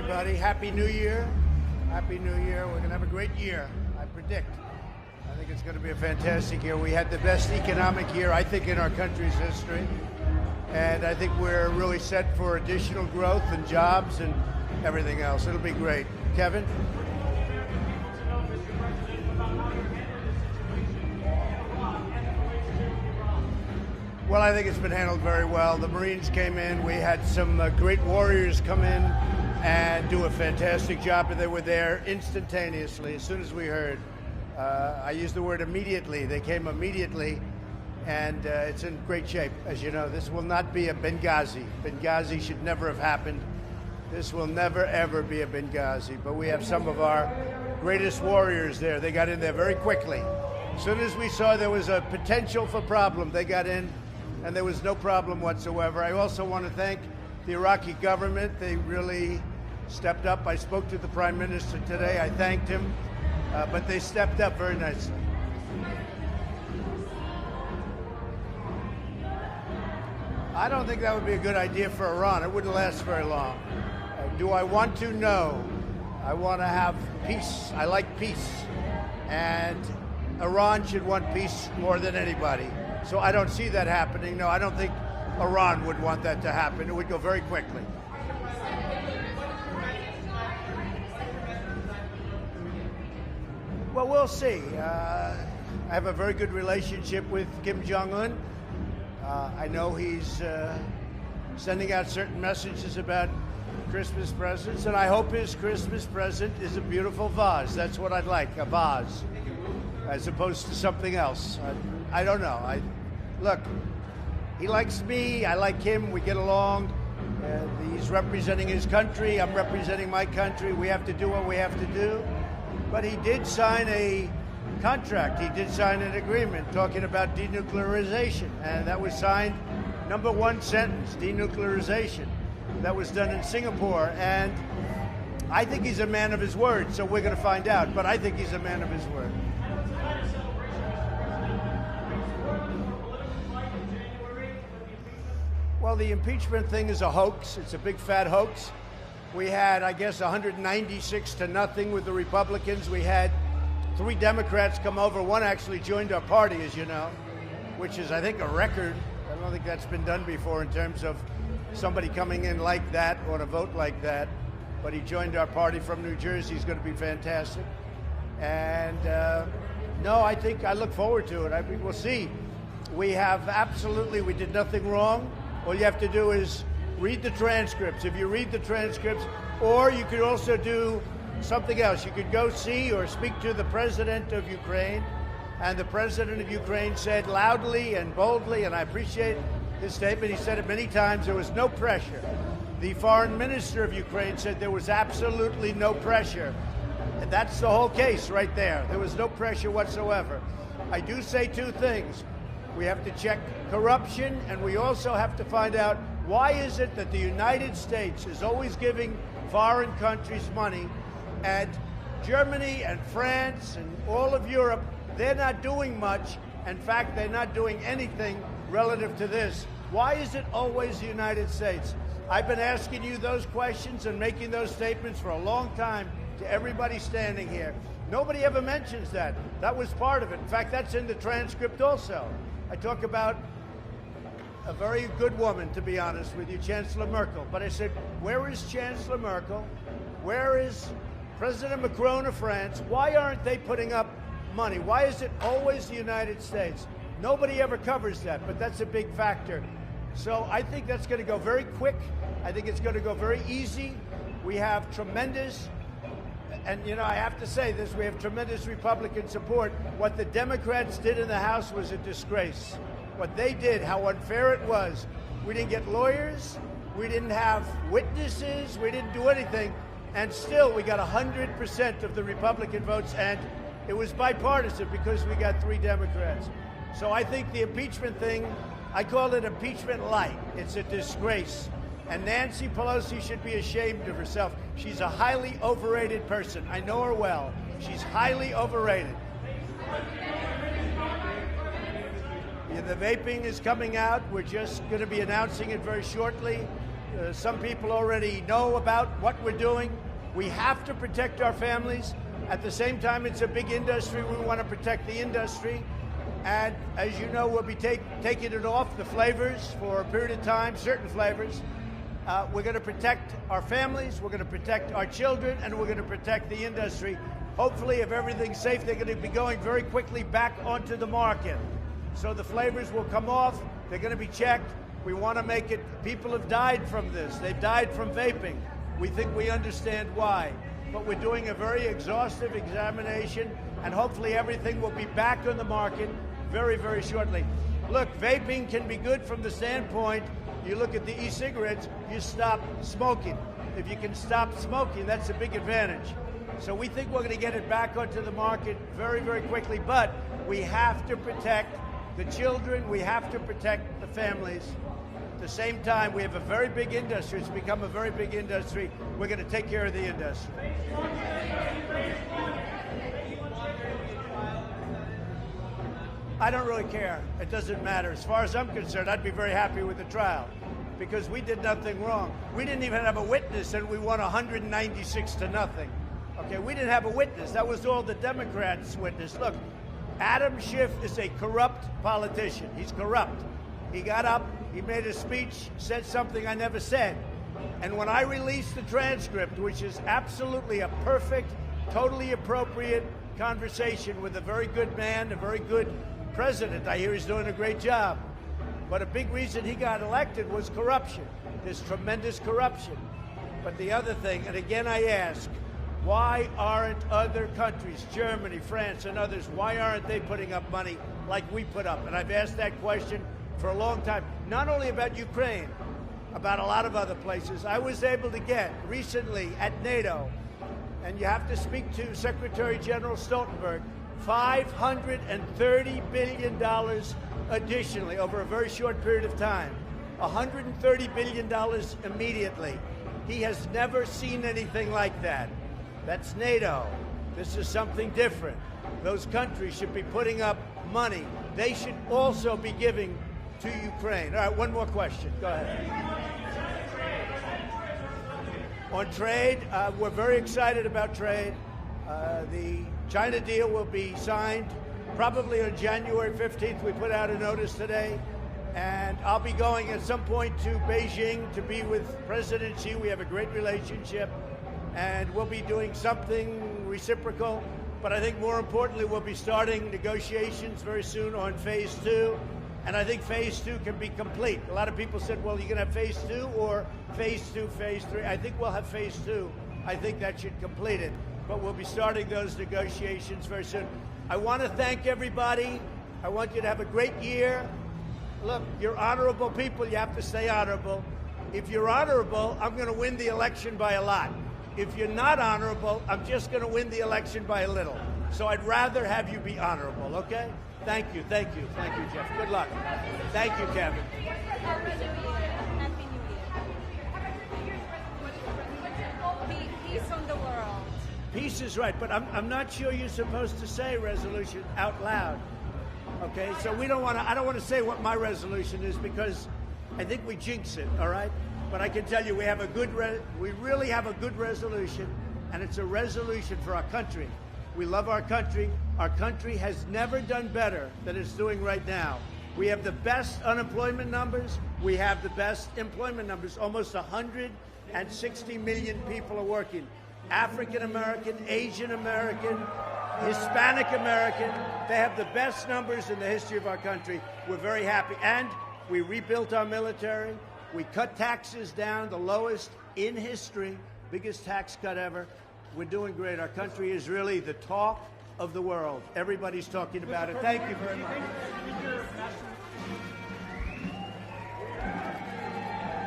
everybody. Happy New Year. Happy New Year. We're going to have a great year, I predict. I think it's going to be a fantastic year. We had the best economic year, I think, in our country's history. And I think we're really set for additional growth and jobs and everything else. It'll be great. Kevin? Well, I think it's been handled very well. The Marines came in. We had some great warriors come in and do a fantastic job, and they were there instantaneously as soon as we heard. I use the word immediately. They came immediately, and it's in great shape. As you know, this will not be a Benghazi. Benghazi should never have happened. This will never, ever be a Benghazi. But we have some of our greatest warriors there. They got in there very quickly. As soon as we saw there was a potential for problem, they got in, and there was no problem whatsoever. I also want to thank the Iraqi government. They really stepped up. I spoke to the Prime Minister today. I thanked him, but they stepped up very nicely. I don't think that would be a good idea for Iran. It wouldn't last very long. Do I want to? No. I want to have peace. I like peace. And Iran should want peace more than anybody. So I don't see that happening. No, I don't think Iran would want that to happen. It would go very quickly. Well, we'll see. I have a very good relationship with Kim Jong-un. I know he's sending out certain messages about Christmas presents, and I hope his Christmas present is a beautiful vase. That's what I'd like, a vase, as opposed to something else. I don't know. Look, he likes me, I like him, we get along. He's representing his country, I'm representing my country. We have to do what we have to do. But he did sign a contract, he did sign an agreement talking about denuclearization, and that was signed, number one sentence, denuclearization. That was done in Singapore, and I think he's a man of his word, so we're going to find out, but I think he's a man of his word. Well, the impeachment thing is a hoax. It's a big fat hoax. We had, I guess, 196-0 with the Republicans. We had 3 Democrats come over. One actually joined our party, as you know, which is, I think, a record. I don't think that's been done before in terms of somebody coming in like that on a vote like that. But he joined our party from New Jersey. He's going to be fantastic. And no, I look forward to it. I mean, we'll see. We did nothing wrong. All you have to do is read the transcripts. If you read the transcripts, or you could also do something else. You could go see or speak to the president of Ukraine, and the president of Ukraine said loudly and boldly, and I appreciate his statement, he said it many times, there was no pressure. The foreign minister of Ukraine said there was absolutely no pressure. And that's the whole case right there. There was no pressure whatsoever. I do say 2 things. We have to check corruption, and we also have to find out why is it that the United States is always giving foreign countries money, and Germany and France and all of Europe, they're not doing much. In fact, they're not doing anything relative to this. Why is it always the United States? I've been asking you those questions and making those statements for a long time to everybody standing here. Nobody ever mentions that. That was part of it. In fact, that's in the transcript also. I talk about a very good woman, to be honest with you, Chancellor Merkel. But I said, where is Chancellor Merkel? Where is President Macron of France? Why aren't they putting up money? Why is it always the United States? Nobody ever covers that, but that's a big factor. So I think that's going to go very quick. I think it's going to go very easy. We have tremendous, and you know, I have to say this, we have tremendous Republican support. What the Democrats did in the House was a disgrace. What they did, how unfair it was. We didn't get lawyers, we didn't have witnesses, we didn't do anything, and still we got 100% of the Republican votes, and it was bipartisan because we got 3 Democrats. So I think the impeachment thing, I call it impeachment light. It's a disgrace. And Nancy Pelosi should be ashamed of herself. She's a highly overrated person. I know her well. She's highly overrated. Yeah, the vaping is coming out. We're just going to be announcing it very shortly. Some people already know about what we're doing. We have to protect our families. At the same time, it's a big industry. We want to protect the industry. And as you know, we'll be taking it off the flavors for a period of time, certain flavors. We're going to protect our families, we're going to protect our children, and we're going to protect the industry. Hopefully, if everything's safe, they're going to be going very quickly back onto the market. So the flavors will come off, they're going to be checked. We want to make it, people have died from this. They've died from vaping. We think we understand why. But we're doing a very exhaustive examination, and hopefully everything will be back on the market very, very shortly. Look, vaping can be good from the standpoint, you look at the e-cigarettes, you stop smoking. If you can stop smoking, that's a big advantage. So we think we're going to get it back onto the market very, very quickly, but we have to protect the children, we have to protect the families. At the same time, we have a very big industry. It's become a very big industry. We're going to take care of the industry. I don't really care. It doesn't matter. As far as I'm concerned, I'd be very happy with the trial because we did nothing wrong. We didn't even have a witness, and we won 196 to nothing. Okay, we didn't have a witness. That was all the Democrats' witness. Look, Adam Schiff is a corrupt politician. He's corrupt. He got up, he made a speech, said something I never said. And when I released the transcript, which is absolutely a perfect, totally appropriate conversation with a very good man, a very good president, I hear he's doing a great job. But a big reason he got elected was corruption. There's tremendous corruption. But the other thing, and again I ask, why aren't other countries, Germany, France, and others, why aren't they putting up money like we put up? And I've asked that question for a long time, not only about Ukraine, about a lot of other places. I was able to get recently at NATO, and you have to speak to Secretary General Stoltenberg, $530 billion additionally over a very short period of time. $130 billion immediately. He has never seen anything like that. That's NATO. This is something different. Those countries should be putting up money. They should also be giving to Ukraine. All right, one more question. Go ahead. On trade, we're very excited about trade. The China deal will be signed probably on January 15th. We put out a notice today. And I'll be going at some point to Beijing to be with President Xi. We have a great relationship. And we'll be doing something reciprocal. But I think more importantly, we'll be starting negotiations very soon on phase 2. And I think phase 2 can be complete. A lot of people said, well, you're going to have phase 2 or phase 2, phase 3. I think we'll have phase 2. I think that should complete it. But we'll be starting those negotiations very soon. I want to thank everybody. I want you to have a great year. Look, you're honorable people. You have to stay honorable. If you're honorable, I'm going to win the election by a lot. If you're not honorable, I'm just going to win the election by a little. So I'd rather have you be honorable, okay? Thank you, thank you, thank you, Jeff. Good luck. Thank you, Kevin. Peace on the world. Peace is right, but I'm not sure you're supposed to say resolution out loud. Okay, so I don't want to say what my resolution is because I think we jinx it, all right? But I can tell you we really have a good resolution, and it's a resolution for our country. We love our country. Our country has never done better than it's doing right now. We have the best unemployment numbers. We have the best employment numbers. Almost 160 million people are working. African American, Asian American, Hispanic American. They have the best numbers in the history of our country. We're very happy. And we rebuilt our military. We cut taxes down, the lowest in history, biggest tax cut ever. We're doing great. Our country is really the talk of the world. Everybody's talking about it. Thank you very much.